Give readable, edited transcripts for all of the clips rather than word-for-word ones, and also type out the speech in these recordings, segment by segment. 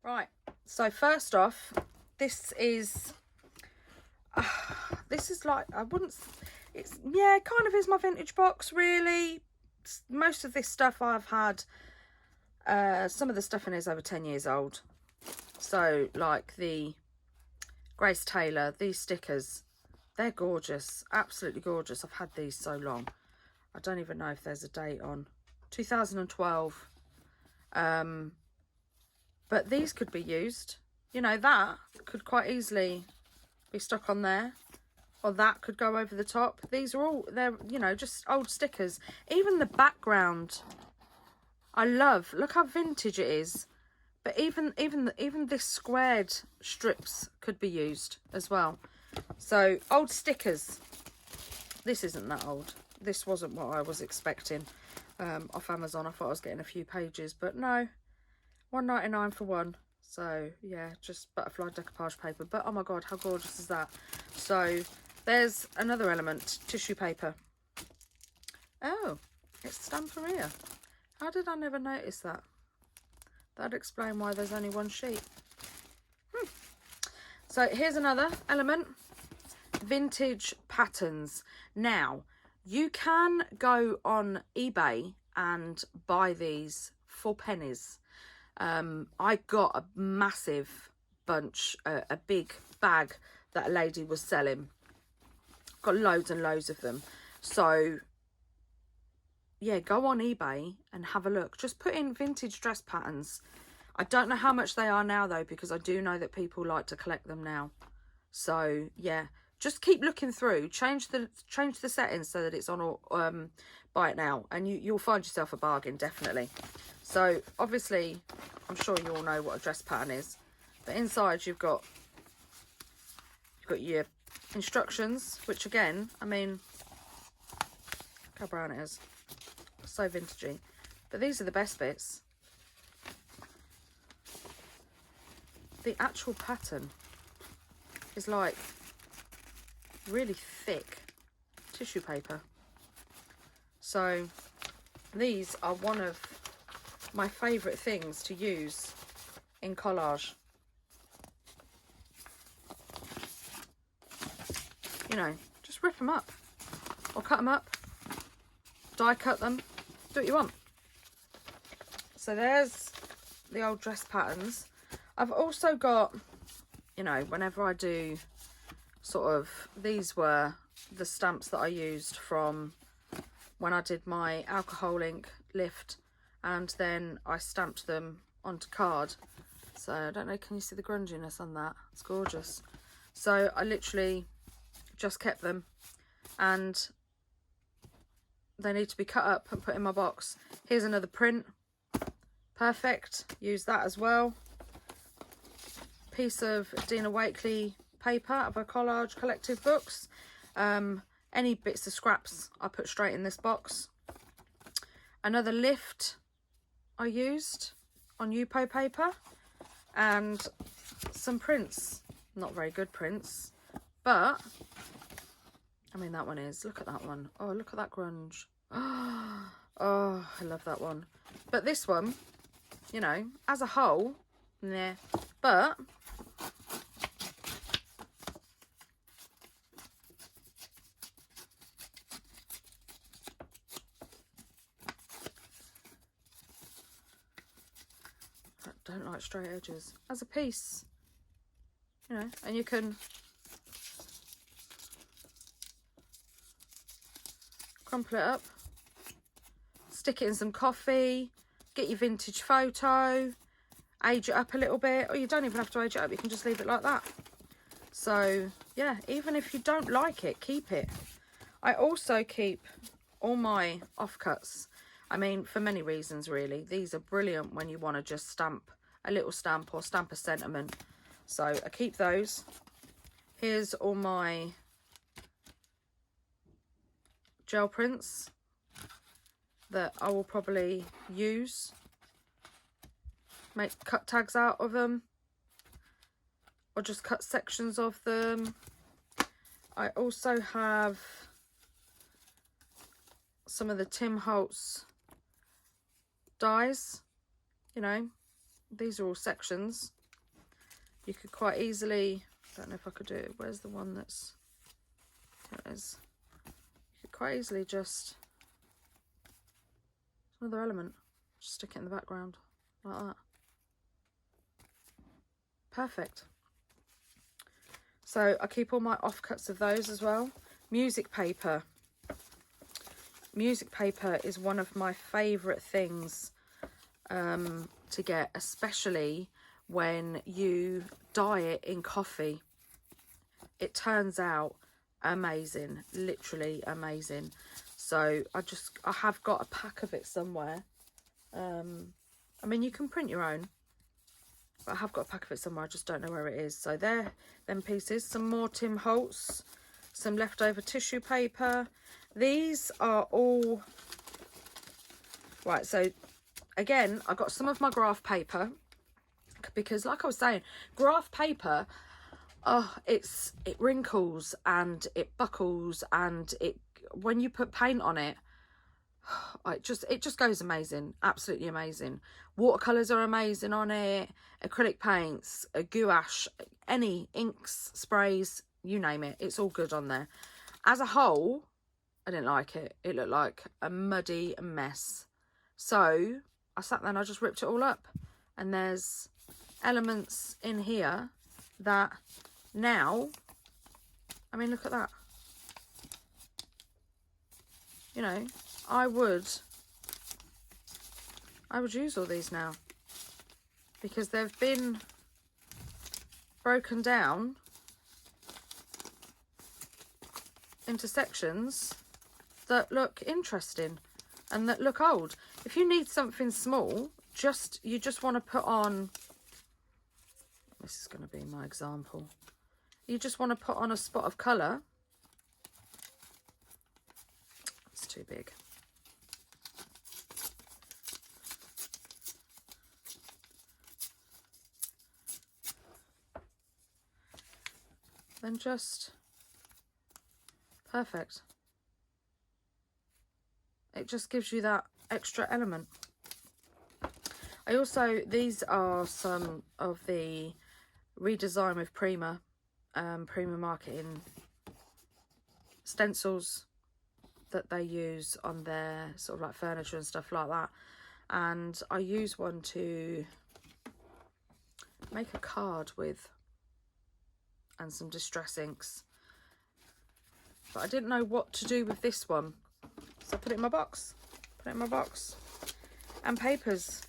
Right, so first off, this is like, I wouldn't, it's, yeah, kind of is my vintage box, really. Most of this stuff I've had, some of the stuff in it is over 10 years old. So, like the Grace Taylor, these stickers, they're gorgeous, absolutely gorgeous. I've had these so long. I don't even know if there's a date on. 2012. But these could be used. You know, that could quite easily be stuck on there. Or that could go over the top. These are all, they're, you know, just old stickers. Even the background, I love. Look how vintage it is. But even this squared strips could be used as well. So, old stickers. This isn't that old. This wasn't what I was expecting off Amazon. I thought I was getting a few pages, but no. £1.99 for one. So, yeah, just butterfly decoupage paper. But, oh my God, how gorgeous is that? So, there's another element. Tissue paper. Oh, it's Stamperia. How did I never notice that? That'd explain why there's only one sheet. So, here's another element. Vintage patterns. Now, you can go on eBay and buy these for pennies. I got a massive bunch, a big bag that a lady was selling. Got loads and loads of them. So, yeah, go on eBay and have a look. Just put in vintage dress patterns. I don't know how much they are now, though, because I do know that people like to collect them now. So, yeah, just keep looking through. Change the settings so that it's on buy it now, and you'll find yourself a bargain, definitely. So, obviously, I'm sure you all know what a dress pattern is. But inside you've got your instructions, which again, I mean, look how brown it is. So vintagey. But these are the best bits. The actual pattern is like really thick tissue paper. So these are one of my favourite things to use in collage. You know, just rip them up or cut them up, die cut them, do what you want. So there's the old dress patterns. I've also got, you know, whenever I do sort of, these were the stamps that I used from when I did my alcohol ink lift, and then I stamped them onto card. So I don't know, can you see the grunginess on that? It's gorgeous. So I literally just kept them, and they need to be cut up and put in my box. Here's another print. Perfect. Use that as well. Piece of Dina Wakley paper out of her Collage Collective books. Any bits of scraps I put straight in this box. Another lift I used on Yupo paper, and some prints. Not very good prints, but I mean, that one is. Look at that one. Oh, look at that grunge. Oh, I love that one. But this one, you know, as a whole, nah. But I don't like straight edges. As a piece, you know, and you can crumple it up, stick it in some coffee, get your vintage photo, age it up a little bit, or you don't even have to age it up, you can just leave it like that. So yeah, even if you don't like it, keep it. I also keep all my offcuts. I mean, for many reasons really. These are brilliant when you want to just stamp a little stamp or stamp a sentiment. So I keep those. Here's all my gel prints that I will probably use. Make cut tags out of them, or just cut sections of them. I also have some of the Tim Holtz dies. You know, these are all sections. you could quite easily, I don't know if I could do it, where's the one that's, there it is. You could quite easily just, another element, just stick it in the background, like that. Perfect. So I keep all my offcuts of those as well. Music paper. Music paper is one of my favourite things to get, especially when you dye it in coffee. It turns out amazing, literally amazing. So I have got a pack of it somewhere. I mean, you can print your own, but I have got a pack of it somewhere. I just don't know where it is. So there, them pieces. Some more Tim Holtz, some leftover tissue paper. These are all right. So again, I got some of my graph paper because, like I was saying, graph paper, oh, it wrinkles and it buckles, and it, when you put paint on it, it just goes amazing, absolutely amazing. Watercolors are amazing on it, acrylic paints, gouache, any inks, sprays, you name it, it's all good on there. As a whole, I didn't like it. It looked like a muddy mess. So I sat there and I just ripped it all up, and there's elements in here that now, I mean, look at that. You know, I would use all these now because they've been broken down into sections that look interesting and that look old. If you need something small, you just want to put on, this is going to be my example, you just want to put on a spot of colour. It's too big. Then just perfect. It just gives you that extra element. I also, these are some of the redesign with Prima, Prima marketing stencils that they use on their sort of like furniture and stuff like that. And I use one to make a card with, and some distress inks, but I didn't know what to do with this one, so I put it in my box, and papers,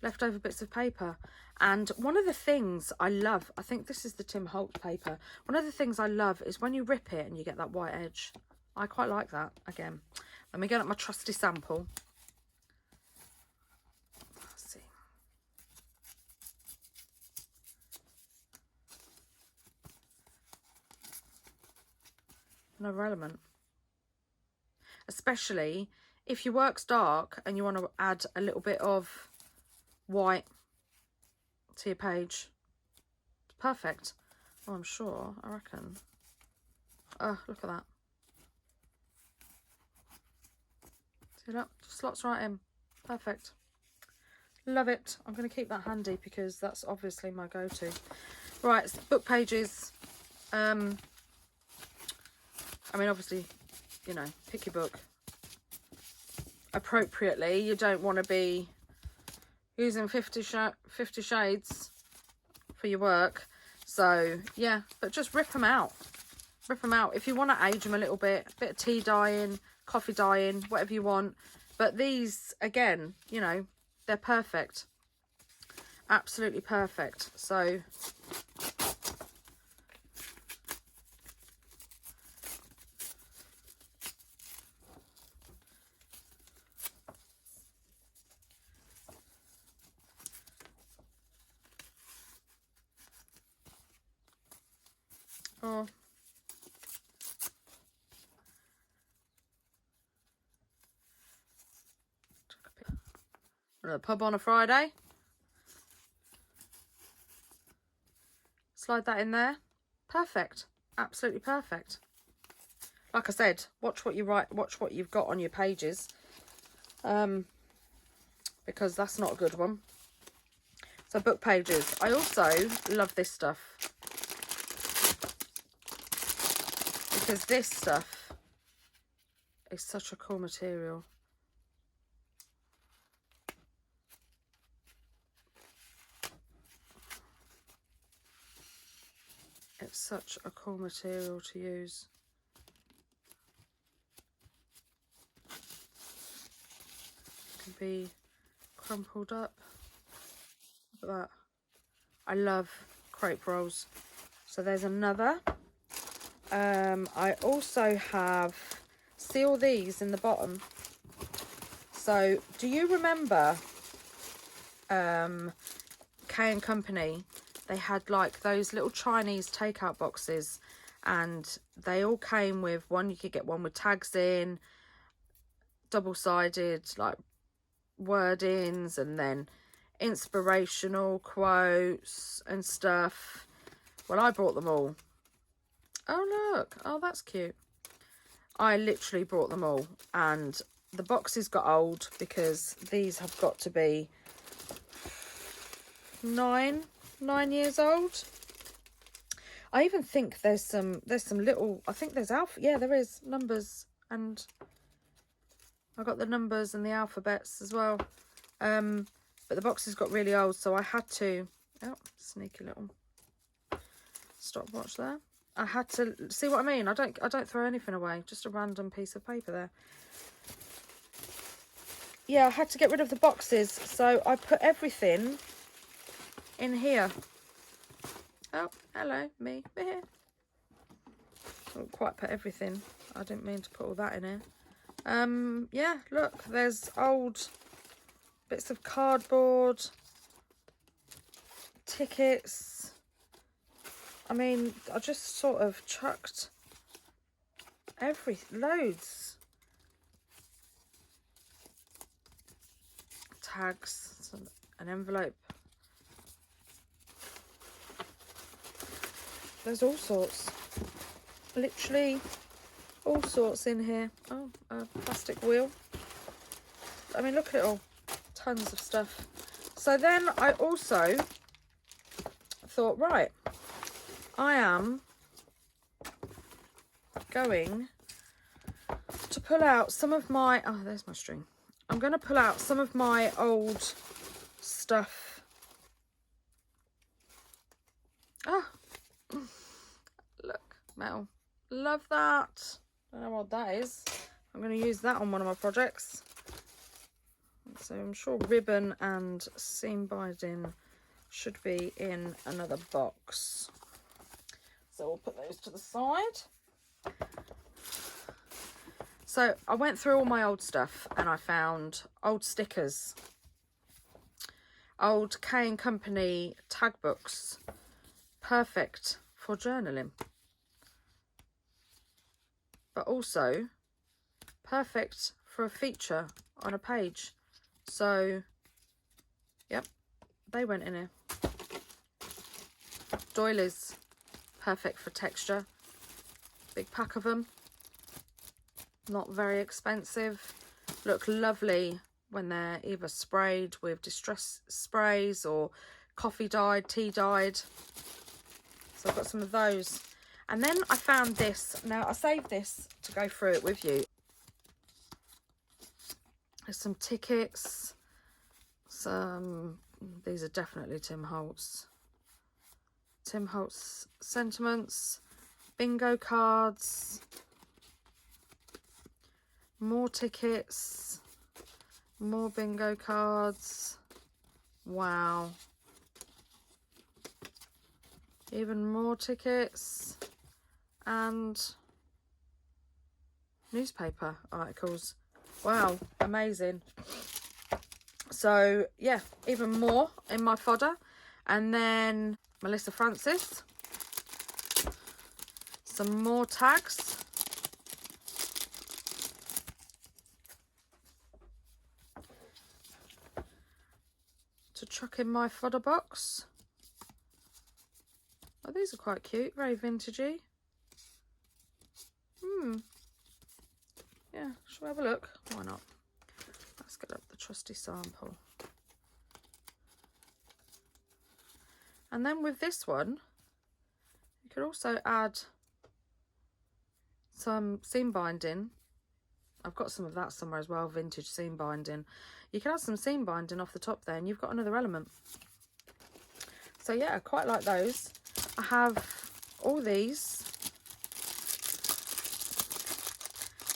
leftover bits of paper. And one of the things I love, I think this is the Tim Holtz paper, one of the things I love is when you rip it and you get that white edge. I quite like that. Again, let me get up my trusty sample. Let's see. Another element, especially if your work's dark and you want to add a little bit of white to your page. It's perfect. Oh, I'm sure, I reckon. Oh, look at that. See that? Just slots right in. Perfect. Love it. I'm going to keep that handy because that's obviously my go-to. Right, book pages. I mean, obviously, you know, pick your book appropriately. You don't want to be using 50 shades for your work. So, yeah, but just rip them out. Rip them out. If you want to age them a little bit of tea dyeing, coffee dyeing, whatever you want. But these, again, you know, they're perfect. Absolutely perfect. So the pub on a Friday. Slide that in there. Perfect. Absolutely perfect. Like I said, watch what you write, watch what you've got on your pages. Because that's not a good one. So book pages. I also love this stuff, because this stuff is such a cool material. It's such a cool material to use. It can be crumpled up. Look at that. I love crepe rolls. So there's another. I also have, see all these in the bottom. So do you remember K & Company? They had like those little Chinese takeout boxes, and they all came with one. You could get one with tags in, double-sided like wordings, and then inspirational quotes and stuff. Well, I brought them all. Oh look, oh that's cute. I literally brought them all, and the boxes got old because these have got to be 9 years old. I even think there's some little, I think there's yeah, there is numbers, and I got the numbers and the alphabets as well. But the boxes got really old, so I had to, oh, sneaky little stopwatch there. I had to, see what I mean? I don't throw anything away, just a random piece of paper there. Yeah, I had to get rid of the boxes, so I put everything in here. Oh, hello, me. I didn't quite put everything. I didn't mean to put all that in here. Yeah, look, there's old bits of cardboard, tickets. I mean, I just sort of chucked loads. Tags, an envelope. There's all sorts. Literally all sorts in here. Oh, a plastic wheel. I mean, look at it all. Tons of stuff. So then I also thought, right, I am going to pull out some of my, oh, there's my string. I'm going to pull out some of my old stuff. Ah, look, metal. Love that. Don't know what that is. I'm going to use that on one of my projects. So I'm sure ribbon and seam binding should be in another box. So we'll put those to the side. So I went through all my old stuff and I found old stickers, old K & Company tag books, perfect for journaling, but also perfect for a feature on a page. So, yep, they went in here. Doilies, perfect for texture. Big pack of them. Not very expensive. Look lovely when they're either sprayed with distress sprays or coffee dyed, tea dyed. So I've got some of those. And then I found this. Now I saved this to go through it with you. There's some tickets. These are definitely Tim Holtz. Tim Holtz sentiments. Bingo cards. More tickets. More bingo cards. Wow. Even more tickets. And newspaper articles. Wow, amazing. So yeah, even more in my fodder. And then Melissa Francis. Some more tags. To chuck in my fodder box. Oh, these are quite cute, very vintagey. Yeah, shall we have a look? Why not? Let's get up the trusty sample. And then with this one, you could also add some seam binding. I've got some of that somewhere as well, vintage seam binding. You can add some seam binding off the top there and you've got another element. So yeah, I quite like those. I have all these.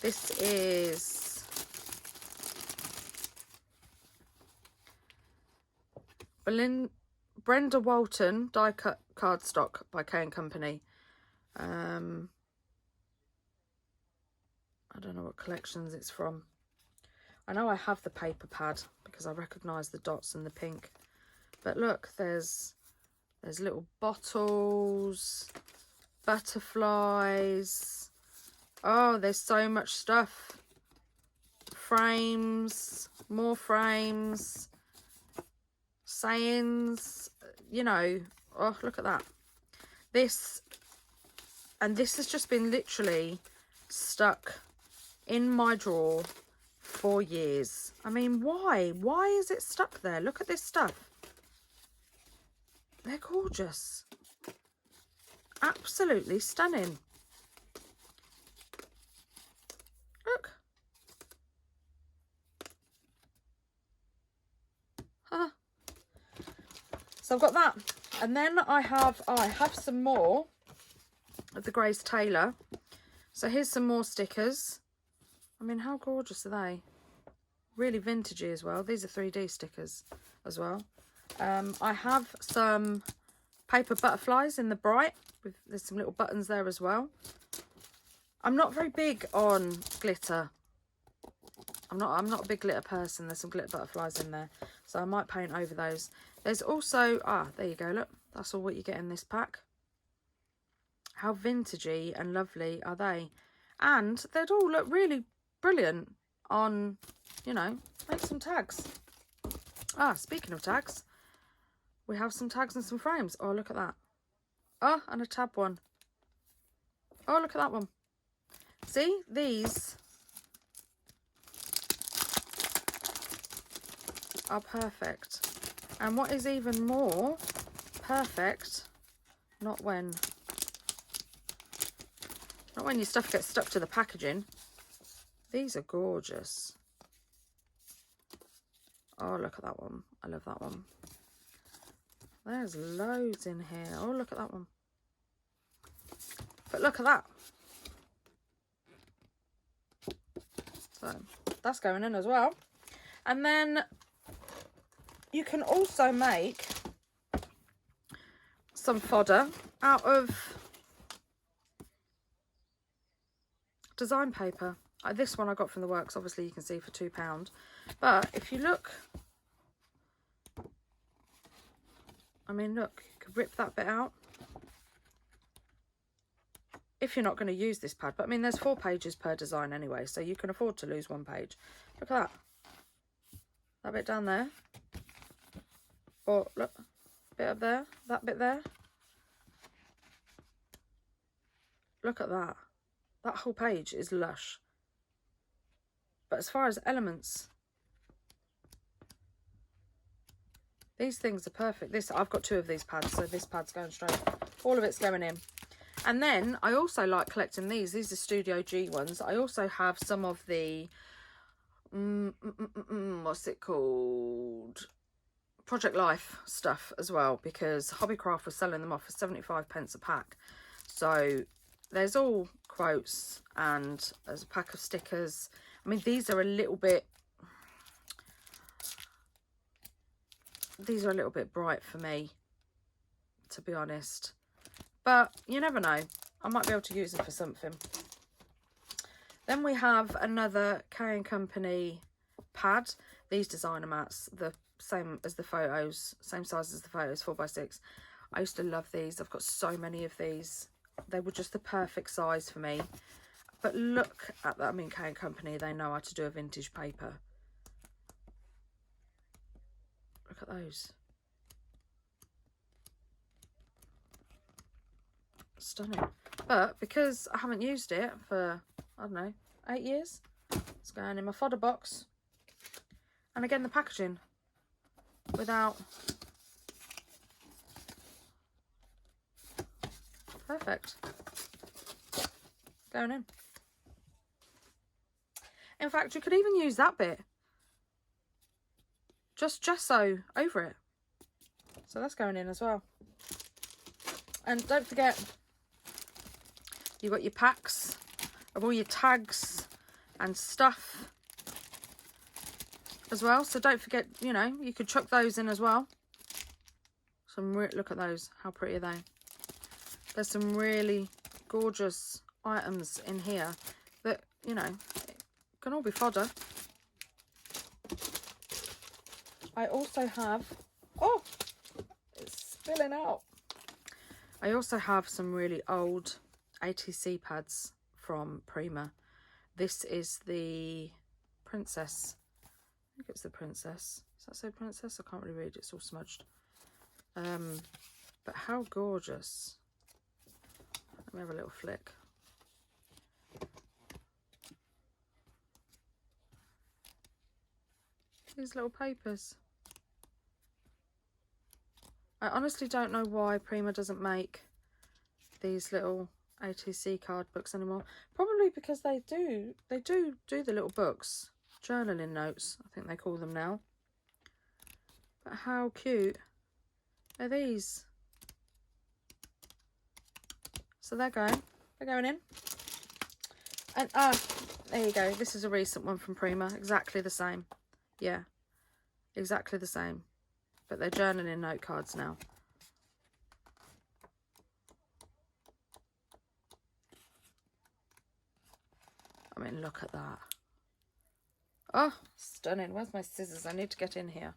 This is Brenda Walton die cut cardstock by K & Company. I don't know what collections it's from. I know I have the paper pad because I recognise the dots and the pink. But look, there's little bottles, butterflies. Oh, there's so much stuff. Frames, more frames, sayings, you know. Oh, look at that. This has just been literally stuck in my drawer for years. I mean, why? Why is it stuck there? Look at this stuff. They're gorgeous. Absolutely stunning. Look. Huh. So I've got that. And then I have some more of the Grace Taylor. So here's some more stickers. I mean, how gorgeous are they? Really vintagey as well. These are 3D stickers as well. I have some paper butterflies in the bright. There's some little buttons there as well. I'm not very big on glitter. I'm not a big glitter person. There's some glitter butterflies in there, so I might paint over those. There's also, there you go, look, that's all what you get in this pack. How vintagey and lovely are they? And they'd all look really brilliant on, you know, make some tags. Speaking of tags, we have some tags and some frames. Oh, look at that. Oh, and a tab one. Oh, look at that one. See, these are perfect. And what is even more perfect, not when your stuff gets stuck to the packaging. These are gorgeous. Oh, look at that one. I love that one. There's loads in here. Oh, look at that one. But look at that. So that's going in as well. And then you can also make some fodder out of design paper. This one I got from the works, obviously you can see, for £2. But if you look, I mean, look, you could rip that bit out if you're not going to use this pad. But I mean, there's 4 pages per design anyway, so you can afford to lose 1 page. Look at that. That bit down there. Or look, bit up there, that bit there. Look at that. That whole page is lush. But as far as elements, these things are perfect. I've got 2 of these pads, so this pad's going straight. All of it's going in. And then I also like collecting these. These are Studio G ones. I also have some of the, what's it called? Project Life stuff as well, because Hobbycraft was selling them off for 75p a pack. So there's all quotes and there's a pack of stickers. I mean, these are a little bit bright for me, to be honest. But you never know. I might be able to use them for something. Then we have another K & Company pad. These designer mats, the same as the photos, same size as the photos, 4x6. I used to love these. I've got so many of these. They were just the perfect size for me. But look at that. I mean, K & Company, they know how to do a vintage paper. Look at those. Stunning. But because I haven't used it for, I don't know, 8 years, it's going in my fodder box. And again, the packaging without Perfect. Going in. In fact, you could even use that bit. Just gesso over it. So that's going in as well. And don't forget, you've got your packs of all your tags and stuff as well. So don't forget, you know, you could chuck those in as well. Look at those. How pretty are they? There's some really gorgeous items in here that, you know, can all be fodder. I also have, oh, it's spilling out. I also have some really old ATC pads from Prima. This is the Princess. I think it's the Princess. Does that say Princess? I can't really read, it's all smudged. But how gorgeous. Let me have a little flick. These little papers. I honestly don't know why Prima doesn't make these little ATC card books anymore. Probably because they do the little books, journaling notes, I think they call them now. But how cute are these? So they're going in. And there you go. This is a recent one from Prima, exactly the same. Yeah, exactly the same. But they're journaling note cards now. I mean, look at that. Oh, stunning. Where's my scissors? I need to get in here.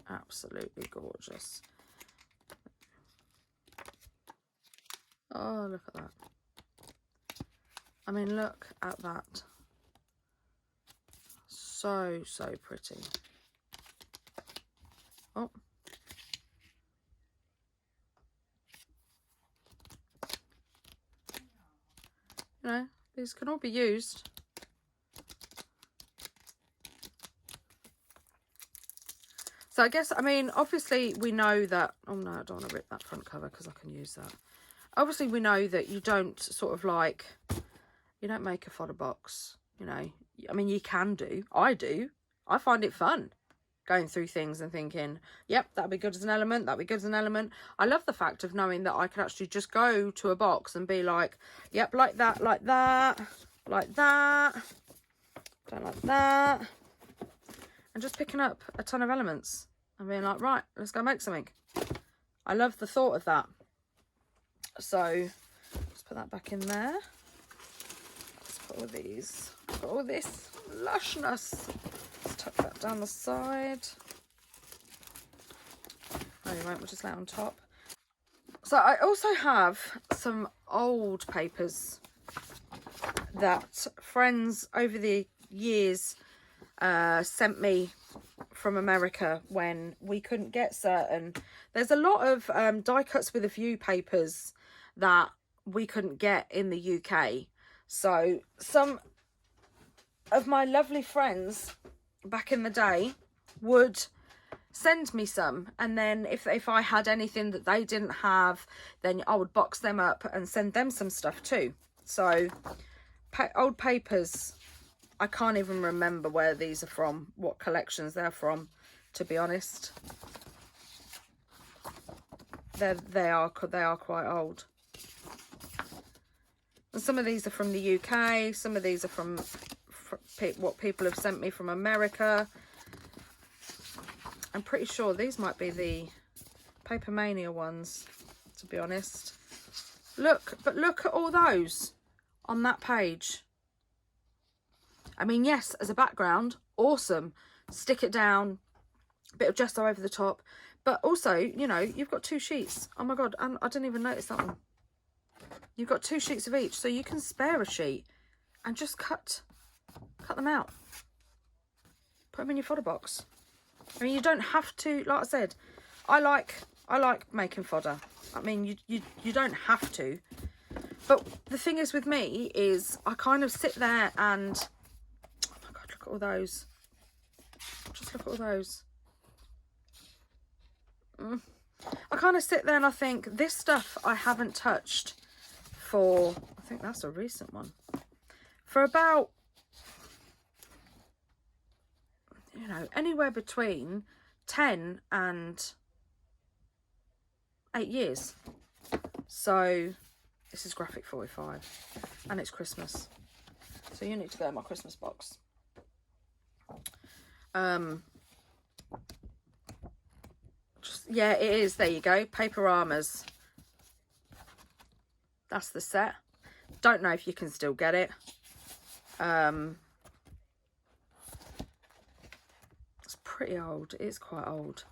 Absolutely gorgeous. Oh, look at that. I mean, look at that. So, so pretty. Oh. You know, these can all be used. So I guess, I mean, obviously we know that, oh no, I don't want to rip that front cover because I can use that. Obviously we know that you don't sort of like, you don't make a fodder box, you know. I mean, you can do. I do. I find it fun going through things and thinking, yep, that'd be good as an element, that'd be good as an element. I love the fact of knowing that I can actually just go to a box and be like, yep, like that, like that, like that, don't like that. And just picking up a ton of elements and being like, right, let's go make something. I love the thought of that. So let's put that back in there. Let's put all these, put all this lushness. Let's tuck that down the side. No, you won't, we'll just lay it on top. So I also have some old papers that friends over the years sent me from America when we couldn't get certain. There's a lot of die cuts with a view papers that we couldn't get in the UK. So some of my lovely friends back in the day would send me some, and then if I had anything that they didn't have, then I would box them up and send them some stuff too. So old papers, I can't even remember where these are from, what collections they're from, to be honest. They are quite old. And some of these are from the UK, some of these are from what people have sent me from America. I'm pretty sure these might be the Paper Mania ones, to be honest. Look, but look at all those on that page. I mean, yes, as a background, awesome. Stick it down, bit of gesso over the top. But also, you know, you've got 2 sheets. Oh my God, I didn't even notice that one. You've got 2 sheets of each, so you can spare a sheet and just cut them out. Put them in your fodder box. I mean, you don't have to, like I said, I like making fodder. I mean, you don't have to. But the thing is with me is I kind of sit there and, oh my God, look at all those. Just look at all those. I kind of sit there and I think, this stuff I haven't touched for, I think that's a recent one, for about, you know, anywhere between 10 and 8 years. So this is graphic 45 and it's Christmas. So you need to go in my Christmas box. Yeah, it is. There you go. Paperamas. That's the set. Don't know if you can still get it. It's pretty old. It is quite old.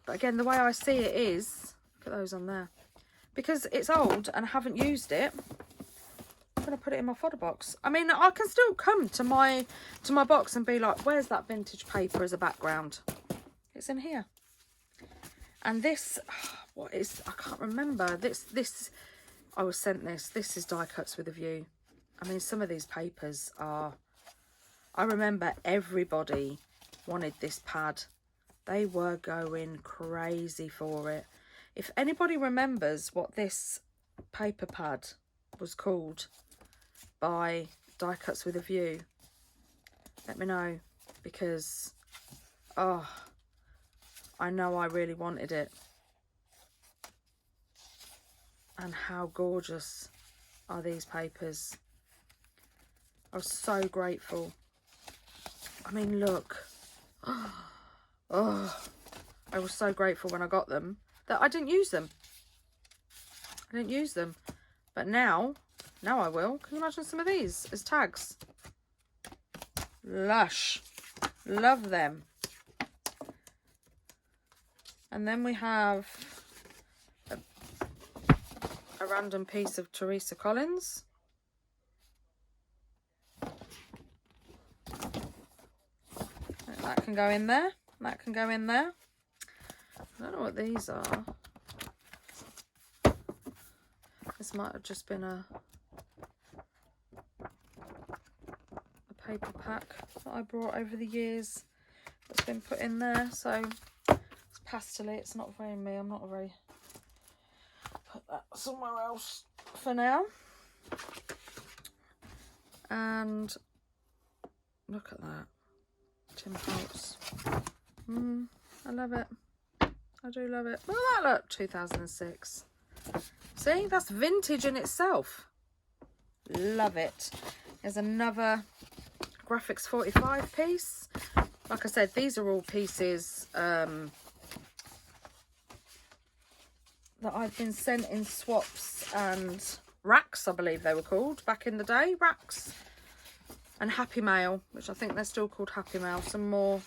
But again, the way I see it is, look at those on there. Because it's old and I haven't used it, I'm going to put it in my fodder box. I mean, I can still come to my box and be like, where's that vintage paper as a background? It's in here. And this, what is, I can't remember. This, I was sent this. This is Die Cuts with a View. I mean, some of these papers are, I remember everybody wanted this pad. They were going crazy for it. If anybody remembers what this paper pad was called by Die Cuts with a View, let me know, because, oh, I know I really wanted it. And how gorgeous are these papers. I was so grateful. I mean, look. Oh, I was so grateful when I got them that I didn't use them. I didn't use them. But now I will. Can you imagine some of these as tags? Lush. Love them. And then we have a random piece of Teresa Collins. That can go in there. That can go in there. I don't know what these are. This might have just been a paper pack that I brought over the years that's been put in there. So it's pastel-y, it's not very me. I'm not very, put that somewhere else for now. And look at that. Tim Holtz. I love it. I do love it. Look at that, look, 2006. See, that's vintage in itself. Love it. There's another Graphics 45 piece. Like I said, these are all pieces that I've been sent in swaps and racks, I believe they were called back in the day. Racks. And Happy Mail, which I think they're still called Happy Mail. Some more.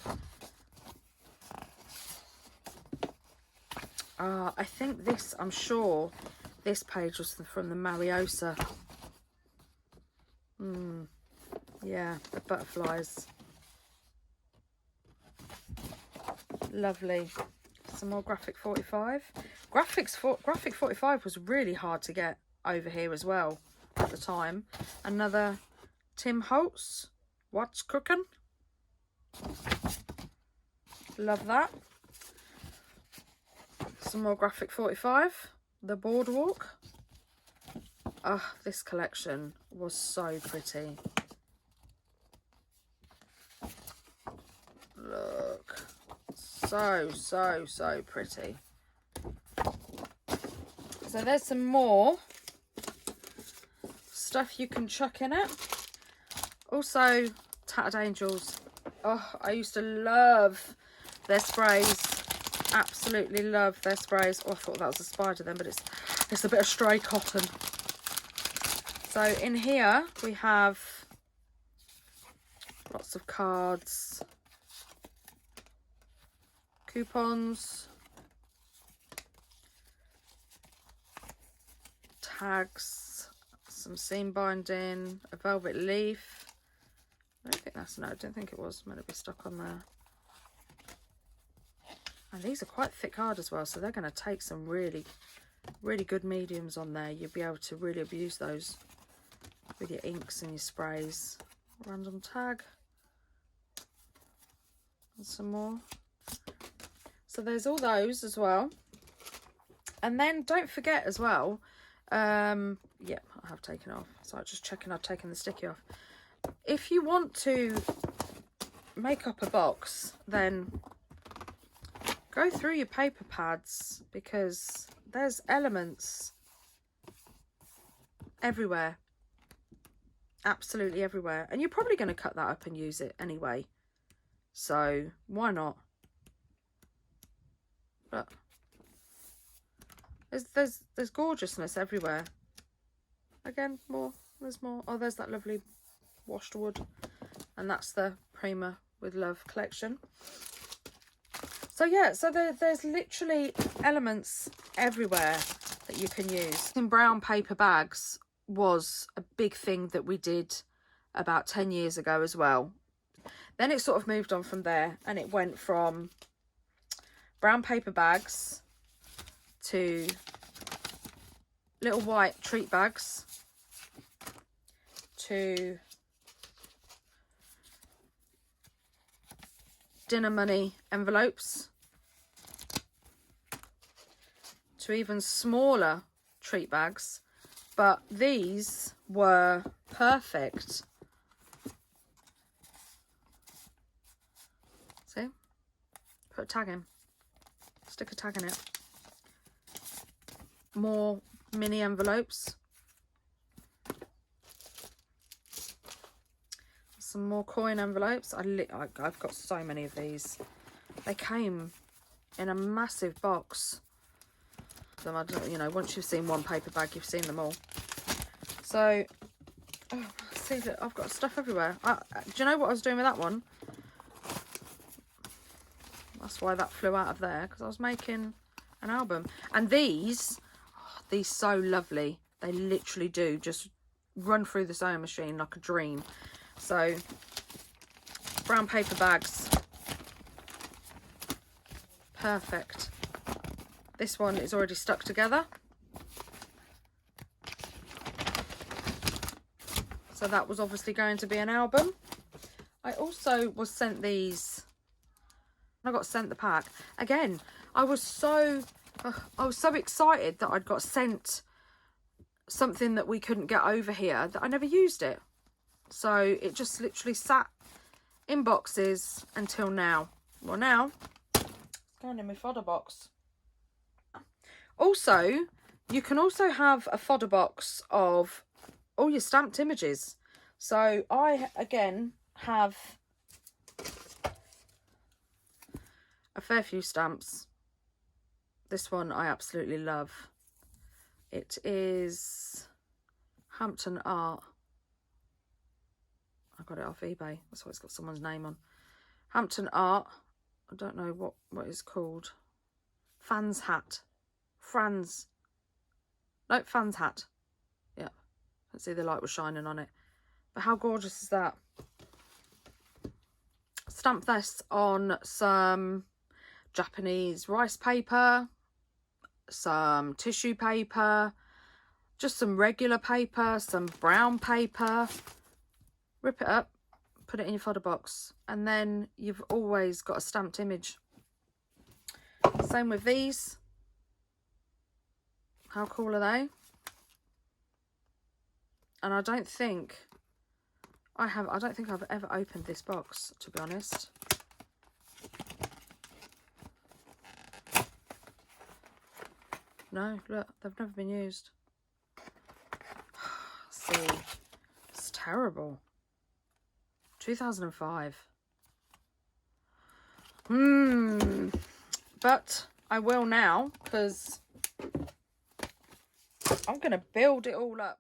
I think this, I'm sure this page was from the Mariosa. Yeah, the butterflies. Lovely. Some more Graphic 45. Graphic 45 was really hard to get over here as well at the time. Another Tim Holtz, What's Cooking? Love that. Some more Graphic 45, The Boardwalk. Oh, this collection was so pretty. Look, so pretty. So there's some more stuff you can chuck in it. Also, Tattered Angels. Oh, I used to love their sprays. Absolutely love their sprays. Oh, I thought that was a spider then, but it's a bit of stray cotton. So in here we have lots of cards, coupons, tags, some seam binding, a velvet leaf. I don't think that's, no, I don't think it was meant to be stuck on there. And these are quite thick hard as well, so they're going to take some really good mediums on there. You'll be able to really abuse those with your inks and your sprays. Random tag. And some more. So there's all those as well. And then don't forget as well, yeah, I have taken it off. So I'm just checking I've taken the sticky off. If you want to make up a box, then go through your paper pads, because there's elements everywhere. Absolutely everywhere. And you're probably going to cut that up and use it anyway. So why not? But there's gorgeousness everywhere. Again, more. There's more. Oh, there's that lovely washed wood. And that's the Prima with Love collection. So yeah, so there's literally elements everywhere that you can use. In brown paper bags was a big thing that we did about 10 years ago as well. Then it sort of moved on from there, and it went from brown paper bags to little white treat bags to dinner money envelopes to even smaller treat bags. But these were perfect. See? Put a tag in. Stick a tag in it. More mini envelopes. Some more coin envelopes. I've got so many of these. They came in a massive box. You know, once you've seen one paper bag, you've seen them all. So, oh, see that I've got stuff everywhere. Do you know what I was doing with that one? That's why that flew out of there, because I was making an album. And these so lovely. They literally do just run through the sewing machine like a dream. So, brown paper bags. Perfect. This one is already stuck together. So that was obviously going to be an album. I also was sent these. I got sent the pack. Again, I was so excited that I'd got sent something that we couldn't get over here that I never used it. So it just literally sat in boxes until now. Well, now it's going in my fodder box. Also, you can also have a fodder box of all your stamped images. So I, again, have a fair few stamps. This one I absolutely love. It is Hampton Art. I got it off eBay. That's why it's got someone's name on. Hampton Art. I don't know what it's called. Fans hat. Franz. No, Fans hat. Yeah. Let's see, the light was shining on it. But how gorgeous is that? Stamp this on some Japanese rice paper, some tissue paper, just some regular paper, some brown paper. Rip it up, put it in your fodder box, and then you've always got a stamped image. Same with these. How cool are they? And I don't think I've ever opened this box, to be honest. No, look, they've never been used. See, it's terrible. 2005. But I will now, because I'm going to build it all up.